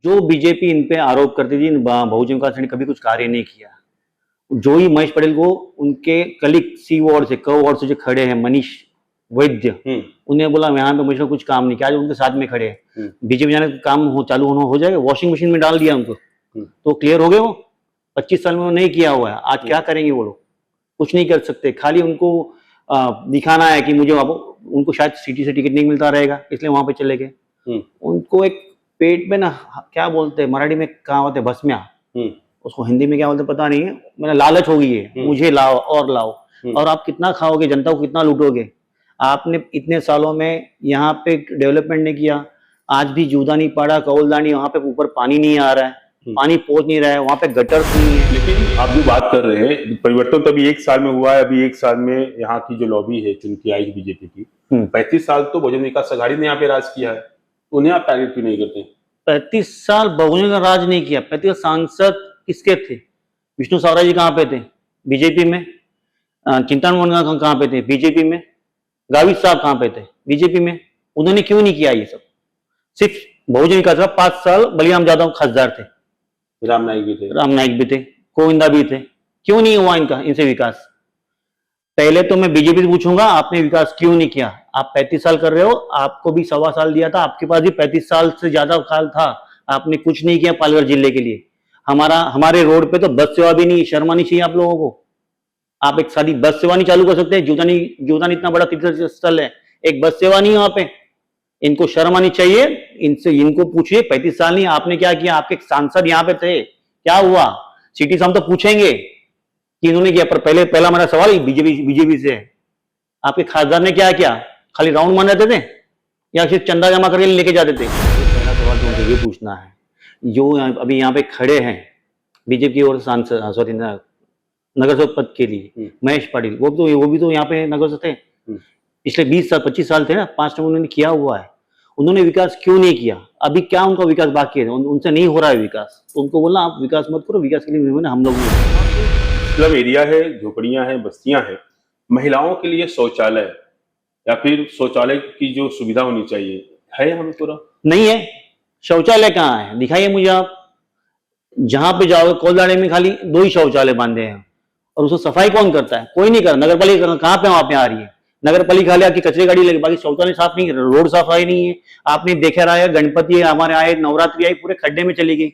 जो BJP in पे आरोप करती थी, बहुजन विकास पार्टी ने कभी कुछ कार्य नहीं किया। जो ही महेश पटेल को उनके कलीग सी वार्ड से क वार्ड से जो खड़े हैं मनीष वैद्य, उन्हें बोला यहाँ पे मुझे कुछ काम नहीं किया, आज उनके साथ में खड़े हैं। बीजेपी जाने काम चालू होना हो जाएगा, वॉशिंग मशीन में डाल दिया उनको तो क्लियर हो गए। वो 25 साल में वो नहीं किया हुआ है, आज क्या करेंगे वो लोग? कुछ नहीं कर सकते। खाली उनको दिखाना है कि मुझे अब उनको शायद सिटी से टिकट नहीं मिलता रहेगा, इसलिए वहां पे चले गए। उनको एक पेट में ना क्या बोलते हैं मराठी में, कहा होते भस्म्या, उसको हिंदी में क्या बोलते पता नहीं है, मैंने लालच हो गई है, मुझे लाओ और लाओ। और आप कितना खाओगे, जनता को कितना लूटोगे? आपने इतने सालों में यहाँ पे डेवलपमेंट नहीं किया। आज भी जूदानी पाड़ा कौलदानी वहां पे ऊपर पानी नहीं आ रहा है, पानी पहुंच नहीं रहा है, वहां पे गटर नहीं है। लेकिन आप जो बात कर रहे हैं परिवर्तन तो अभी 1 साल में हुआ है। अभी 1 साल में यहाँ की जो लॉबी है चुन के आई बीजेपी की, 35 साल तो बहुजन विकास आघाड़ी ने यहाँ पे राज किया है, उन्हें आप टारगेट क्यों नहीं करते? 35 साल बहुजन का राज नहीं किया। 35 सांसद किसके थे? विष्णु सावरा जी कहाँ पे थे? बीजेपी में। चिंतन कहाँ पे थे? बीजेपी में। गावित साहब कहाँ पे थे? बीजेपी में। उन्होंने क्यों नहीं किया ये सब? सिर्फ बहुजन विकास का 5 साल बलिराम यादव खासदार थे, राम नाईक भी थे, गोविंदा भी थे, क्यों नहीं हुआ इनसे विकास? पहले तो मैं बीजेपी से पूछूंगा आपने विकास क्यों नहीं किया? आप 35 साल कर रहे हो, आपको भी 1.25 साल दिया था, आपके पास भी 35 साल से ज्यादा काल था, आपने कुछ नहीं किया पालघर जिले के लिए। हमारे रोड पे तो बस सेवा भी नहीं, शर्म आनी चाहिए आप लोगों को। आप एक सादी बस सेवा नहीं चालू कर सकते? जूदानी इतना बड़ा तीर्थ स्थल है, एक बस सेवा नहीं है वहां पे। इनको शर्म आनी चाहिए। इनको पूछिए 35 साल नहीं आपने क्या किया? आपके सांसद यहाँ पे थे, क्या हुआ? सिटी से हम तो पूछेंगे कि इन्होंने किया, पर पहला मेरा सवाल बीजेपी से है, आपके खासदार ने क्या किया? खाली राउंड मान रहते थे या सिर्फ चंदा जमा करके लेके जाते थे? पहला सवाल तो मुझे ये पूछना है। जो अभी यहाँ पे खड़े हैं बीजेपी की ओर सांसद, सॉरी नगर सेवक पद के लिए, महेश पाटिल, वो भी तो यहाँ पे नगर से थे, पिछले 20 साल 25 साल थे ना, 5 टर्म उन्होंने किया हुआ है। उन्होंने विकास क्यों नहीं किया? अभी क्या उनका विकास बाकी है? उनसे नहीं हो रहा है विकास, तो उनको बोलना आप विकास मत करो, विकास के लिए हम लोग स्लम एरिया है, झोपड़ियां हैं, बस्तियां हैं, महिलाओं के लिए शौचालय या फिर शौचालय की जो सुविधा होनी चाहिए है हमें पूरा नहीं है। शौचालय कहाँ है? दिखाइए मुझे आप। जहां पे जाओगे कोलदाड़े में खाली 2 ही शौचालय बांधे हैं, और उसको सफाई कौन करता है? कोई नहीं कर। नगर पालिका कहाँ पे वहां पे आ रही है? नगर पालिका खाली आपकी कचरे गाड़ी लगी, बाकी शौचालय साफ नहीं, रोड सफाई नहीं है। आपने देखा रहा है, गणपति हमारे आए, नवरात्रि आई, पूरे खड्डे में चली गई।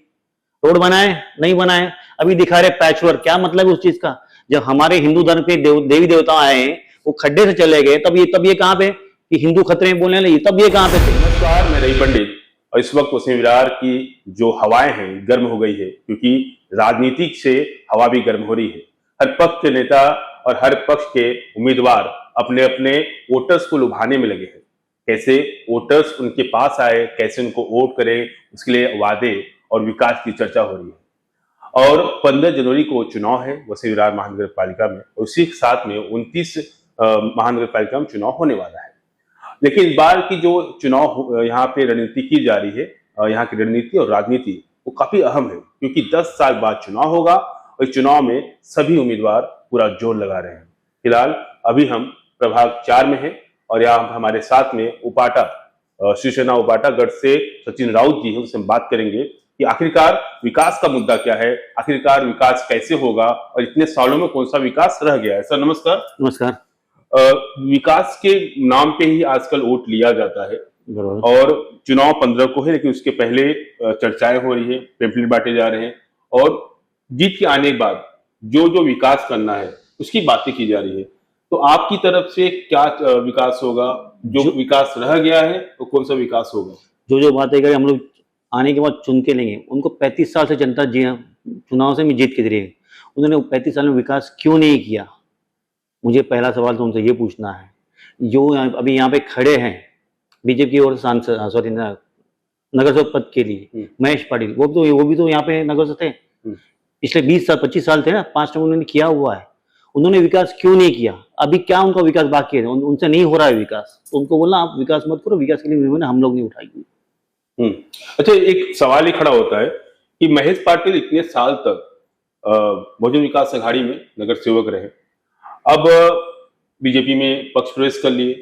रोड बनाए नहीं बनाए, अभी दिखा रहे पैचवर्क। क्या मतलब है उस चीज का? जब हमारे हिंदू धर्म के देवी देवता आए, वो खड्डे से चले गए, तब ये कहाँ पे कि हिंदू खतरे में बोलने लगे? तब ये कहाँ पे थे? नमस्कार, मैं रवि पंडित, और इस वक्त वसीम विरार की जो हवाएं हैं गर्म हो गई है, क्योंकि राजनीतिक से हवा भी गर्म हो रही है। हर पक्ष के नेता और हर पक्ष के उम्मीदवार अपने अपने वोटर्स को लुभाने में लगे हैं। कैसे वोटर्स उनके पास आए, कैसे उनको वोट करें, उसके लिए वादे और विकास की चर्चा हो रही है। और 15 जनवरी को चुनाव है वसीम विरार महानगर पालिका में, उसी के साथ में 29 महानगर पालिका में चुनाव होने वाला है। लेकिन इस बार की जो चुनाव यहाँ पे रणनीति की जा रही है, यहाँ की रणनीति और राजनीति वो काफी अहम है, क्योंकि 10 साल बाद चुनाव होगा और चुनाव में सभी उम्मीदवार पूरा जोर लगा रहे हैं। फिलहाल अभी हम प्रभाग 4 में हैं और यहाँ हमारे साथ में उपाटा, शिवसेना उपाटा गढ़ से सचिन राउत जी हैं, उनसे हम बात करेंगे कि आखिरकार विकास का मुद्दा क्या है, आखिरकार विकास कैसे होगा और इतने सालों में कौन सा विकास रह गया है। सर नमस्कार। नमस्कार। विकास के नाम पे ही आजकल वोट लिया जाता है और चुनाव 15 को है, लेकिन उसके पहले चर्चाएं हो रही है, पेम्पलेट बांटे जा रहे हैं और जीत के आने के बाद जो जो विकास करना है उसकी बातें की जा रही है। तो आपकी तरफ से क्या विकास होगा? जो विकास रह गया है तो कौन सा विकास होगा? जो बातें करें हम लोग आने के बाद चुन के लेंगे। उनको 35 साल से जनता चुनाव से भी जीत के दे रही है, उन्होंने 35 साल में विकास क्यों नहीं किया? मुझे पहला सवाल तो उनसे ये पूछना है। जो अभी यहाँ पे खड़े हैं बीजेपी की ओर सांसद, सॉरी नगर सेवक पद के लिए, महेश पाटिल, वो भी तो यहाँ पे नगर से थे, पिछले 20 साल 25 साल थे ना, 5 टर्म उन्होंने किया हुआ है। उन्होंने विकास क्यों नहीं किया? अभी क्या उनका विकास बाकी है? उनसे नहीं हो रहा है विकास, तो उनको बोलना आप विकास मत करो, विकास के लिए हम लोग नहीं उठाएंगे। अच्छा, एक सवाल ही खड़ा होता है कि महेश पाटिल इतने साल तक बहुजन विकास आघाड़ी में नगर सेवक रहे, अब बीजेपी में पक्ष प्रवेश कर लिए,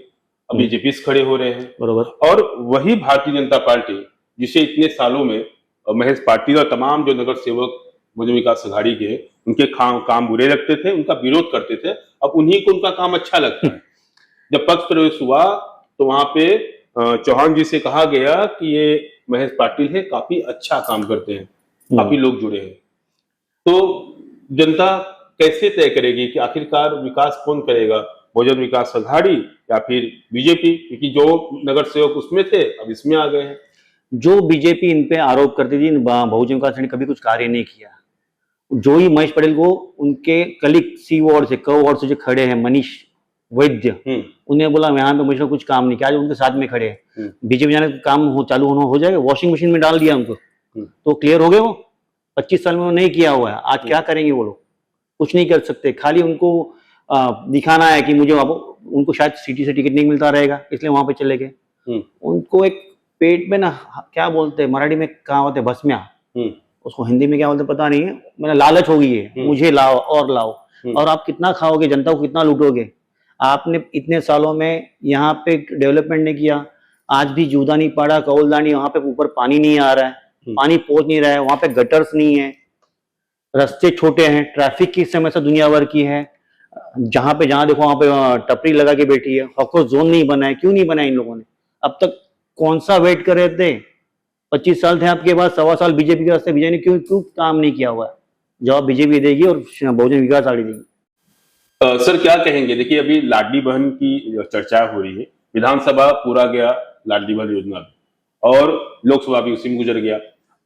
अब बीजेपी से खड़े हो रहे हैं, बरोबर। और वही भारतीय जनता पार्टी जिसे इतने सालों में महेश पाटिल और तमाम जो नगर सेवक बहुजन विकास अघाड़ी के, उनके काम बुरे लगते थे, उनका विरोध करते थे। अब उन्हीं को उनका काम अच्छा लगता है। जब पक्ष प्रवेश हुआ तो वहां पे चौहान जी से कहा गया कि ये महेश पाटिल है, काफी अच्छा काम करते हैं, काफी लोग जुड़े हैं। तो जनता कैसे तय करेगी कि आखिरकार विकास कौन करेगा, बहुजन विकास अघाड़ी या फिर बीजेपी? क्योंकि जो नगर सेवक उसमें थे अब इसमें आ गए हैं। जो बीजेपी इन पे आरोप करती थी, बहुजन विकास ने कभी कुछ कार्य नहीं किया। जो ही महेश पटेल को उनके कलीग सी वार्ड से, क वार्ड से जो खड़े हैं, मनीष वैद्य, उन्हें बोला यहाँ पे मुझे कुछ काम नहीं किया, आज उनके साथ में खड़े हैं। बीजेपी जाने काम चालू हो जाएगा, वॉशिंग मशीन में डाल दिया उनको, तो क्लियर हो गए वो। 25 साल में वो नहीं किया हुआ है, आज क्या करेंगे वो लोग? कुछ नहीं कर सकते। खाली उनको दिखाना है कि मुझे, उनको शायद सिटी से टिकट नहीं मिलता रहेगा इसलिए वहां पे चले गए। उनको एक पेट में ना, क्या बोलते हैं मराठी में, कहावत है भस्म्या, उसको हिंदी में क्या बोलते पता नहीं है, मैंने लालच हो गई है, मुझे लाओ और लाओ। और आप कितना खाओगे, जनता को कितना लूटोगे? आपने इतने सालों में यहाँ पे डेवलपमेंट नहीं किया। आज भी जूदानी पाड़ा, कौलदानी, वहां पे ऊपर पानी नहीं आ रहा है, पानी पहुंच नहीं रहा है, वहां पे गटर्स नहीं है, रास्ते छोटे हैं, ट्रैफिक की समस्या दुनिया भर की है। जहां देखो वहां पे टपरी लगा के बैठी है। हॉको जोन नहीं बना है, क्यों नहीं बना इन लोगों ने? अब तक कौन सा वेट कर रहे थे? 25 साल थे आपके बाद, 1.25 साल बीजेपी के रास्ते, बीजेपी ने क्यों काम नहीं किया हुआ है? जवाब बीजेपी देगी और बहुजन विकास आघाड़ी देगी। सर क्या कहेंगे? देखिए अभी लाडली बहन की चर्चा हो रही है, विधानसभा पूरा गया लाडली बहन योजना और लोकसभा भी उसी में गुजर गया।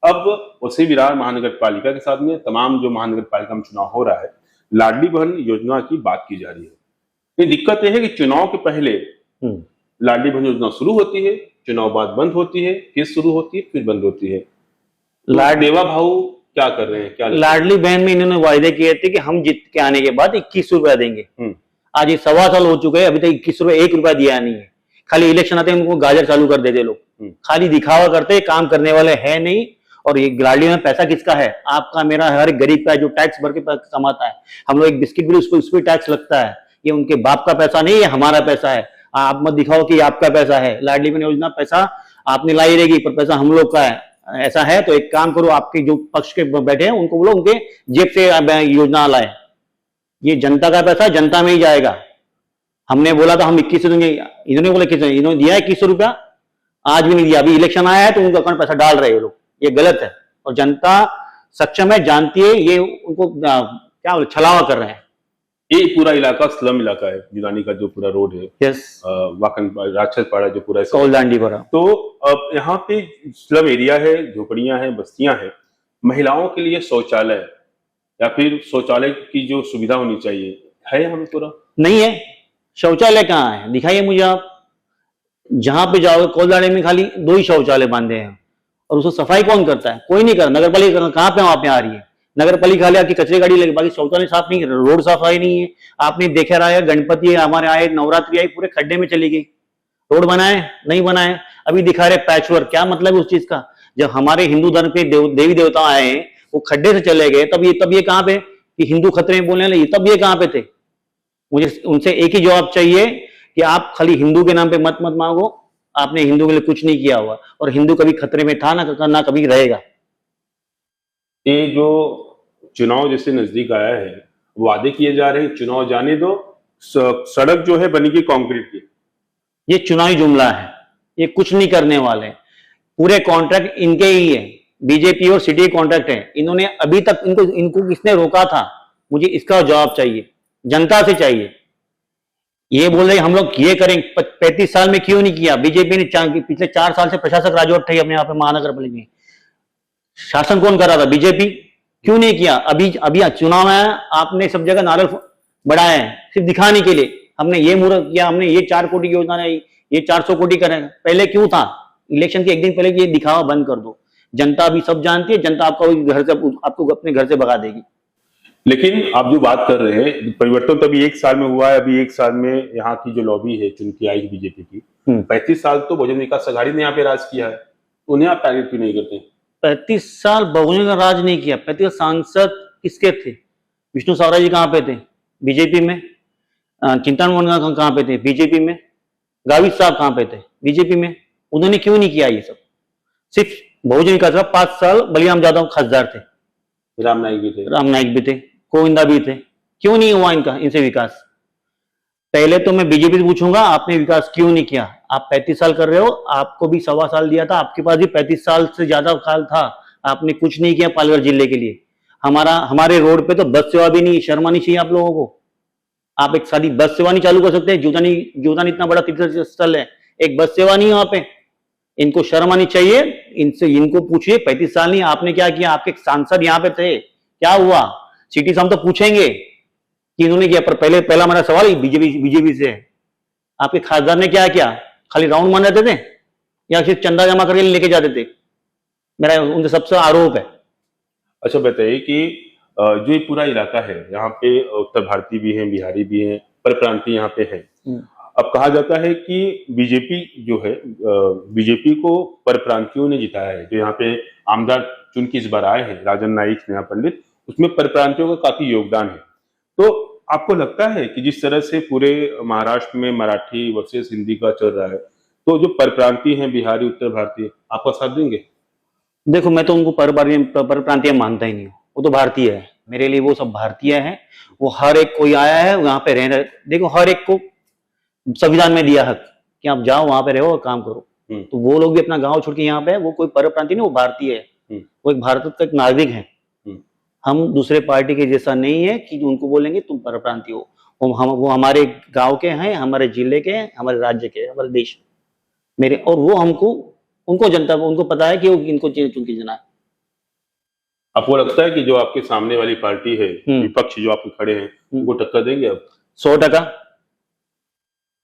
अब उसी विरार महानगर पालिका के साथ में तमाम जो महानगर पालिका में चुनाव हो रहा है, लाडली बहन योजना की बात की जा रही है। ये दिक्कत यह है कि चुनाव के पहले लाडली बहन योजना शुरू होती है, चुनाव बाद बंद होती है, फिर शुरू होती है, फिर बंद होती है। देवा भाऊ क्या कर रहे हैं? क्या लाडली बहन में इन्होंने वायदे किए थे कि हम जीत के आने के बाद 21 रुपया देंगे। आज ये 1.25 साल हो चुके हैं, अभी तक 21 रुपये 1 रुपया दिया नहीं है। खाली इलेक्शन आते हैं उनको गाजर चालू कर देते लोग, खाली दिखावा करते, काम करने वाले है नहीं। और ये लाडली में पैसा किसका है? आपका, मेरा, हर एक गरीब का है जो टैक्स भर के कमाता है। हम लोग एक बिस्किट भी उस पर टैक्स लगता है। ये उनके बाप का पैसा नहीं है, हमारा पैसा है। आप मत दिखाओ कि आपका पैसा है। लाडली बहन योजना पैसा आपने लाई रहेगी, पर पैसा हम लोग का है। ऐसा है तो एक काम करो, आपके जो पक्ष के बैठे हैं उनको बोलो उनके जेब से योजना लाए। ये जनता का पैसा जनता में ही जाएगा। हमने बोला था हम 21 देंगे, इन्होंने बोला 21, इन्होंने दिया 21 रुपया, आज भी नहीं दिया। अभी इलेक्शन आया है तो उनका अकाउंट पैसा डाल रहे हैं लोग, ये गलत है। और जनता सक्षम है, जानती है, ये उनको क्या बोले, छलावा कर रहे हैं। ये पूरा इलाका स्लम इलाका है, जुलानी का जो पूरा रोड है, यस, वाकन राक्षसपाड़ा जो पूरा कौलदांडी भरा, तो अब यहाँ पे स्लम एरिया है, झोपड़ियां हैं, बस्तियां हैं। महिलाओं के लिए शौचालय या फिर शौचालय की जो सुविधा होनी चाहिए है यहाँ पे पूरा नहीं है। शौचालय कहाँ है? दिखाइए मुझे आप। जहां पे जाओ कौलदांडी में खाली 2 ही शौचालय बांधे हैं, और उसको सफाई कौन करता है? कोई नहीं कर। नगर पालिका कहाँ पे वहां पे आ रही है? नगर पालिका खाली आपकी कचरे गाड़ी लगी, बाकी शौचालय साफ नहीं, रोड सफाई नहीं है। आपने देखा रहा है, गणपति हमारे आए, नवरात्रि आई, पूरे खड्डे में चली गई। रोड बनाए नहीं बनाए, अभी दिखा रहे पैचवर्क। क्या मतलब है उस चीज का? जब हमारे हिंदू धर्म के देवी देवता आए, वो खड्डे से चले गए, तब ये कहाँ पे कि हिंदू खतरे में बोलने लगे, तब ये कहाँ पे थे? मुझे उनसे एक ही जवाब चाहिए कि आप खाली हिंदू के नाम पे मत मांगो। आपने हिंदू के लिए कुछ नहीं किया हुआ, और हिंदू कभी खतरे में था ना कभी रहेगा। ये जो चुनाव जैसे नजदीक आया है, वादे किए जा रहे हैं, चुनाव जाने दो, सड़क जो है बनेगी कंक्रीट की। ये चुनावी जुमला है, ये कुछ नहीं करने वाले। पूरे कॉन्ट्रैक्ट इनके ही है, बीजेपी और सिटी कॉन्ट्रैक्ट है। इन्होंने अभी तक इनको किसने रोका था? मुझे इसका जवाब चाहिए, जनता से चाहिए। ये बोल रहे हम लोग ये करें, 35 साल में क्यों नहीं किया? बीजेपी ने पिछले 4 साल से प्रशासक राजवट थे अपने यहाँ पे महानगर पालिका में। शासन कौन कर रहा था? बीजेपी। क्यों नहीं किया? अभी चुनाव आया, आपने सब जगह नारे बढ़ाए हैं सिर्फ दिखाने के लिए। हमने ये मुहूर्त किया, हमने ये 4 कोटी योजना है, ये 400 कोटी करें। पहले क्यों था? इलेक्शन के एक दिन पहले ये दिखावा बंद कर दो। जनता भी सब जानती है, जनता आपको अपने घर से भगा देगी। लेकिन आप जो बात कर रहे हैं, परिवर्तन तो अभी 1 साल में हुआ है। अभी 1 साल में यहाँ की जो लॉबी है चुन के आई बीजेपी की, 35 साल तो बहुजन विकास अघाड़ी ने यहाँ पे राज किया है, उन्हें आप टारगेट क्यों नहीं करते? 35 साल बहुजन का राज नहीं किया। 35 सांसद किसके थे? विष्णु सावरा जी कहाँ पे थे? बीजेपी में। चिंतामणि कहाँ पे थे? बीजेपी में। गावित साहब कहाँ पे थे? बीजेपी में। उन्होंने क्यों नहीं किया ये सब? सिर्फ बहुजन विकास का 5 साल बलिराम यादव खासदार थे, राम नाईक भी थे। राम नाईक भी थे, गोविंदा भी थे। क्यों नहीं हुआ इनसे विकास? पहले तो मैं बीजेपी से पूछूंगा, आपने विकास क्यों नहीं किया? आप 35 साल कर रहे हो, आपको भी 1.25 साल दिया था, आपके पास भी 35 साल से ज्यादा काल था, आपने कुछ नहीं किया पालघर जिले के लिए। हमारे रोड पे तो बस सेवा भी नहीं, शर्म आनी चाहिए आप लोगों को। आप एक सादी बस सेवा नहीं चालू कर सकते? जूदानी इतना बड़ा तीर्थ स्थल है, एक बस सेवा नहीं है वहां पे। इनको शर्म आनी चाहिए। इनको पूछिए 35 साल नहीं आपने क्या किया? आपके सांसद यहाँ पे थे, क्या हुआ? सिटी से हम तो पूछेंगे कि इन्होंने किया, पर पहला मेरा सवाल बीजेपी से है, आपके खासदार ने क्या किया? खाली राउंड मान जाते थे या सिर्फ चंदा जमा करके लेके जाते थे? मेरा उनसे सबसे आरोप है। अच्छा बताइए कि जो ये पूरा इलाका है, यहाँ पे उत्तर भारतीय भी हैं, बिहारी भी हैं, परप्रांतीय यहाँ पे हैं। अब कहा जाता है कि बीजेपी जो है, बीजेपी को परप्रांतियों ने जिताया है। जो यहाँ पे आमदार चुन के इस बार आए हैं, राजन नाईक, स्नेहा पंडित, उसमें परप्रांतियों का काफी योगदान है। तो आपको लगता है कि जिस तरह से पूरे महाराष्ट्र में मराठी वर्सेस हिंदी का चल रहा है, तो जो परप्रांतीय हैं, बिहारी, उत्तर भारतीय, आपका साथ देंगे? देखो, मैं तो उनको परप्रांतीय मानता ही नहीं हूँ। वो तो भारतीय है, मेरे लिए वो सब भारतीय है। वो हर एक कोई आया है वहां पे रहना। देखो, हर एक को संविधान में दिया हक कि आप जाओ वहां पे रहो और काम करो। तो वो लोग भी अपना गांव छोड़ के यहाँ पे है, वो कोई परप्रांतीय नहीं, वो भारतीय है। वो एक भारत का एक नागरिक है। हम दूसरे पार्टी के जैसा नहीं है कि उनको बोलेंगे तुम परप्रांतीय हो। वो हमारे गांव के हैं, हमारे जिले के हैं, हमारे राज्य के, हमारे देश मेरे। और वो उनको जनता उनको पता है कि इनको चुन के जना है। आपको लगता है कि जो आपके सामने वाली पार्टी है, विपक्ष जो आपके खड़े हैं, उनको टक्कर देंगे अब? 100%।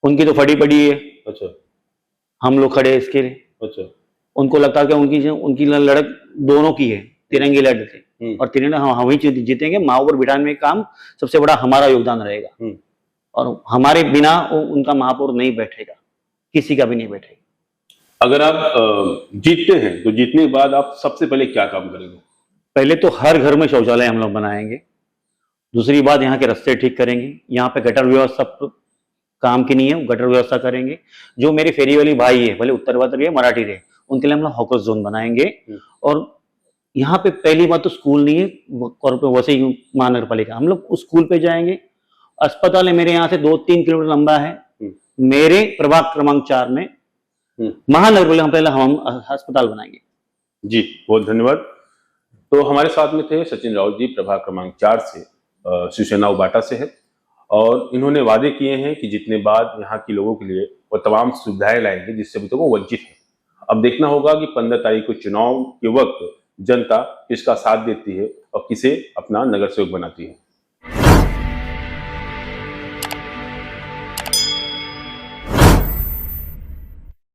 उनकी तो फटी पड़ी है। अच्छा। हम लोग खड़े हैं इसके लिए। अच्छा। उनको लगता है कि उनकी लड़क दोनों की है, तिरंगे लड़ थे और तिरंगे हम ही जीतेंगे। माओ पर बिठाने में काम सबसे बड़ा हमारा योगदान रहेगा और हमारे बिना उनका महापौर नहीं बैठेगा, किसी का भी नहीं बैठेगा। अगर आप जीतते हैं तो जीतने के बाद आप सबसे पहले क्या काम करेंगे? पहले तो हर घर में शौचालय हम लोग बनाएंगे। दूसरी बात, यहाँ के रास्ते ठीक करेंगे। यहाँ पे गटर व्यवस्था काम की नहीं है, गटर व्यवस्था करेंगे। जो मेरे फेरी वाली भाई है, भले उत्तर भारतीय मराठी रहे, उनके लिए हम लोग हॉकर जोन बनाएंगे। और यहाँ पे पहली बात तो स्कूल नहीं है, वैसे ही महानगर पालिका, हम लोग उस स्कूल पे जाएंगे। अस्पताल है मेरे यहाँ से 2-3 किलोमीटर लंबा है। मेरे प्रभाग क्रमांक 4 में महानगर पालिका पहले हम अस्पताल बनाएंगे। जी, बहुत धन्यवाद। तो हमारे साथ में थे सचिन राउत जी, प्रभाग क्रमांक 4 से, शिवसेना उबाटा से है, और इन्होंने वादे किए हैं कि जितने बाद यहाँ के लोगों के लिए वो तमाम सुविधाएं लाएंगे जिससे अभी तक वो वंचित है। अब देखना होगा कि 15 तारीख को चुनाव के वक्त जनता किसका साथ देती है और किसे अपना नगर सेवक बनाती है।